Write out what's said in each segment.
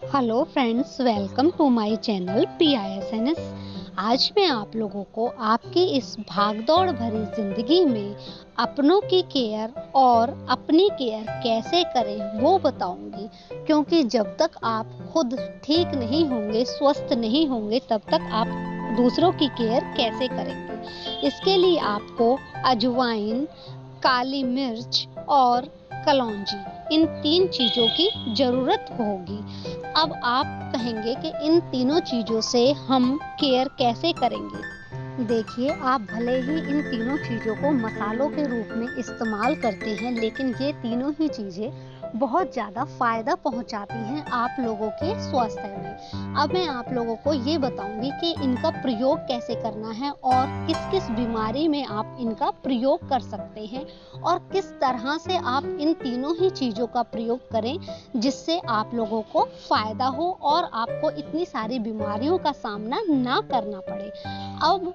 Hello friends, welcome to my channel PISNS। आज मैं आप लोगों को आपकी इस भागदौड़ भरी ज़िंदगी में अपनों की केयर और अपनी केयर कैसे करें वो बताऊंगी, क्योंकि जब तक आप खुद ठीक नहीं होंगे, स्वस्थ नहीं होंगे, तब तक आप दूसरों की केयर कैसे करेंगे। इसके लिए आपको अजवाइन, काली मिर्च और कलौंजी, इन 3 चीज़ों की ज़रूरत होगी। अब आप कहेंगे कि इन तीनों चीज़ों से हम केयर कैसे करेंगे। देखिए, आप भले ही इन तीनों चीज़ों को मसालों के रूप में इस्तेमाल करते हैं, लेकिन ये तीनों ही चीज़ें बहुत ज़्यादा फ़ायदा पहुंचाती हैं आप लोगों के स्वास्थ्य में। अब मैं आप लोगों को ये बताऊंगी कि इनका प्रयोग कैसे करना है और किस किस बीमारी में आप इनका प्रयोग कर सकते हैं और किस तरह से आप इन तीनों ही चीज़ों का प्रयोग करें जिससे आप लोगों को फ़ायदा हो और आपको इतनी सारी बीमारियों का सामना ना करना पड़े। अब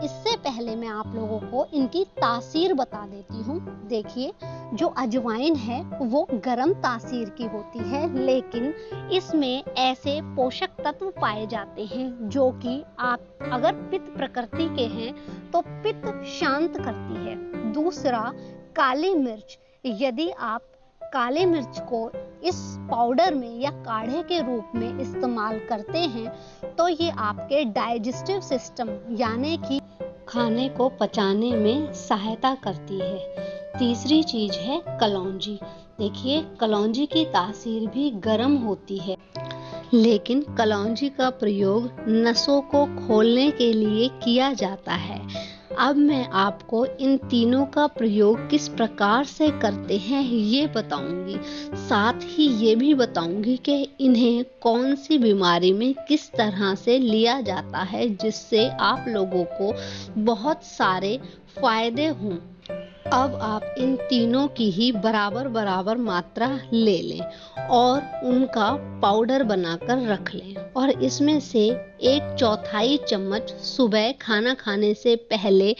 इससे पहले मैं आप लोगों को इनकी तासीर बता देती हूँ। देखिए, जो अजवाइन है वो गर्म तासीर की होती है, लेकिन इसमें ऐसे पोषक तत्व पाए जाते हैं जो कि आप अगर पित्त प्रकृति के हैं तो पित्त शांत करती है। दूसरा, काली मिर्च। यदि आप काले मिर्च को इस पाउडर में या काढ़े के रूप में इस्तेमाल करते हैं तो ये आपके डाइजेस्टिव सिस्टम यानी कि खाने को पचाने में सहायता करती है। तीसरी चीज है कलौंजी। देखिए, कलौंजी की तासीर भी गर्म होती है, लेकिन कलौंजी का प्रयोग नसों को खोलने के लिए किया जाता है। अब मैं आपको इन तीनों का प्रयोग किस प्रकार से करते हैं ये बताऊंगी। साथ ही ये भी बताऊंगी कि इन्हें कौन सी बीमारी में किस तरह से लिया जाता है जिससे आप लोगों को बहुत सारे फायदे हों। अब आप इन तीनों की ही बराबर बराबर मात्रा ले लें और उनका पाउडर बनाकर रख लें और इसमें से 1/4 चम्मच सुबह खाना खाने से पहले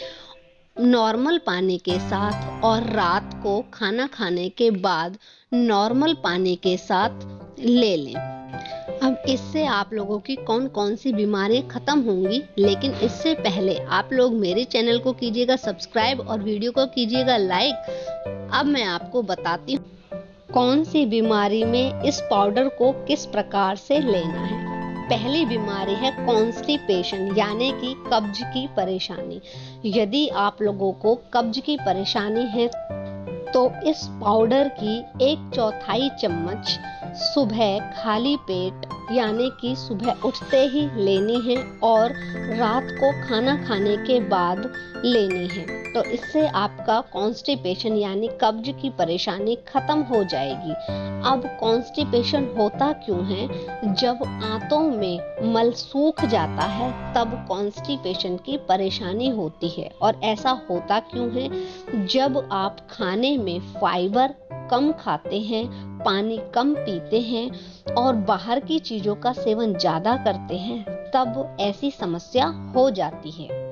नॉर्मल पानी के साथ और रात को खाना खाने के बाद नॉर्मल पानी के साथ ले लें। अब इससे आप लोगों की कौन कौन सी बीमारियां खत्म होंगी, लेकिन इससे पहले आप लोग मेरे चैनल को कीजिएगा सब्सक्राइब और वीडियो को कीजिएगा लाइक। अब मैं आपको बताती हूँ कौन सी बीमारी में इस पाउडर को किस प्रकार से लेना है। पहली बीमारी है कॉन्स्टिपेशन यानी कि कब्ज की परेशानी। यदि आप लोगों को कब्ज की परेशानी है तो इस पाउडर की 1/4 चम्मच सुबह खाली पेट यानी कि सुबह उठते ही लेनी है और रात को खाना खाने के बाद लेनी है। तो इससे आपका कॉन्स्टिपेशन यानी कब्ज की परेशानी खत्म हो जाएगी। अब कॉन्स्टिपेशन होता क्यों है? जब आंतों में मल सूख जाता है तब कॉन्स्टिपेशन की परेशानी होती है। और ऐसा होता क्यों है? जब आप खाने में फाइबर कम खाते हैं, पानी कम पीते हैं और बाहर की चीजों का सेवन ज्यादा करते हैं, तब ऐसी समस्या हो जाती है।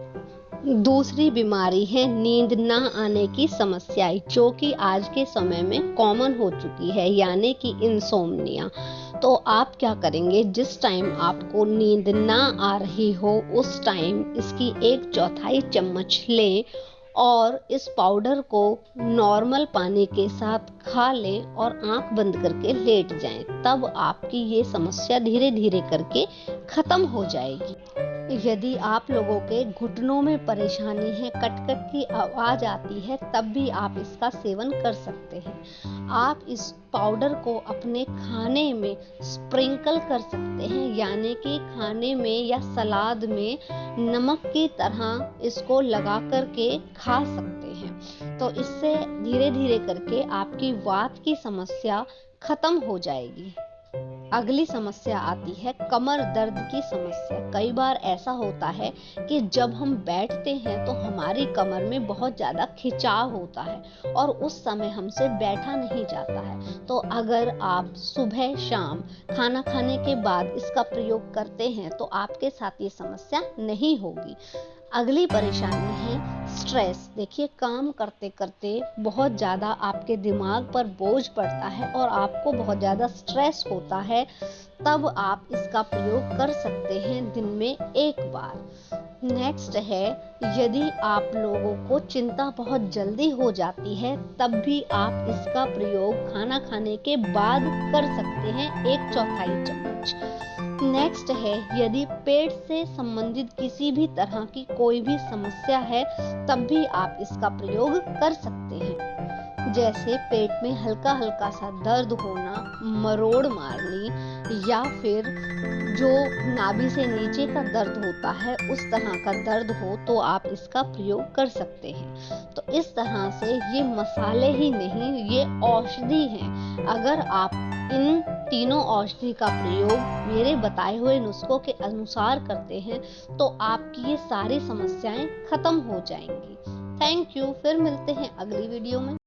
दूसरी बीमारी है नींद ना आने की समस्या, जो कि आज के समय में कॉमन हो चुकी है यानी कि इंसोम्निया। तो आप क्या करेंगे, जिस टाइम आपको नींद ना आ रही हो उस टाइम इसकी 1/4 चम्मच लें और इस पाउडर को नॉर्मल पानी के साथ खा लें और आंख बंद करके लेट जाएं। तब आपकी ये समस्या धीरे धीरे करके खत्म हो जाएगी। यदि आप लोगों के घुटनों में परेशानी है, कट-कट की आवाज आती है, तब भी आप इसका सेवन कर सकते हैं। आप इस पाउडर को अपने खाने में स्प्रिंकल कर सकते हैं यानी कि खाने में या सलाद में नमक की तरह इसको लगा करके खा सकते हैं। तो इससे धीरे धीरे करके आपकी वात की समस्या खत्म हो जाएगी। अगली समस्या आती है कमर दर्द की समस्या। कई बार ऐसा होता है कि जब हम बैठते हैं तो हमारी कमर में बहुत ज़्यादा खिंचाव होता है और उस समय हमसे बैठा नहीं जाता है। तो अगर आप सुबह शाम खाना खाने के बाद इसका प्रयोग करते हैं तो आपके साथ ये समस्या नहीं होगी। अगली परेशानी है स्ट्रेस, देखिए काम करते करते बहुत ज़्यादा आपके दिमाग पर बोझ पड़ता है और आपको बहुत ज़्यादा स्ट्रेस होता है, तब आप इसका प्रयोग कर सकते हैं दिन में एक बार। नेक्स्ट है, यदि आप लोगों को चिंता बहुत जल्दी हो जाती है, तब भी आप इसका प्रयोग खाना खाने के बाद कर सकते हैं, 1/4 चम्मच। नेक्स्ट है, यदि पेट से संबंधित किसी भी तरह की कोई भी समस्या है, तब भी आप इसका प्रयोग कर सकते हैं। जैसे पेट में हल्का हल्का सा दर्द होना, मरोड़ मारनी, या फिर जो नाभि से नीचे का दर्द होता है उस तरह का दर्द हो, तो आप इसका प्रयोग कर सकते हैं। तो इस तरह से ये मसाले ही नहीं, ये औषधि हैं। अगर आप इन तीनों औषधि का प्रयोग मेरे बताए हुए नुस्खों के अनुसार करते हैं, तो आपकी ये सारी समस्याएं खत्म हो जाएंगी। Thank you. फिर मिलते हैं अगली वीडियो में।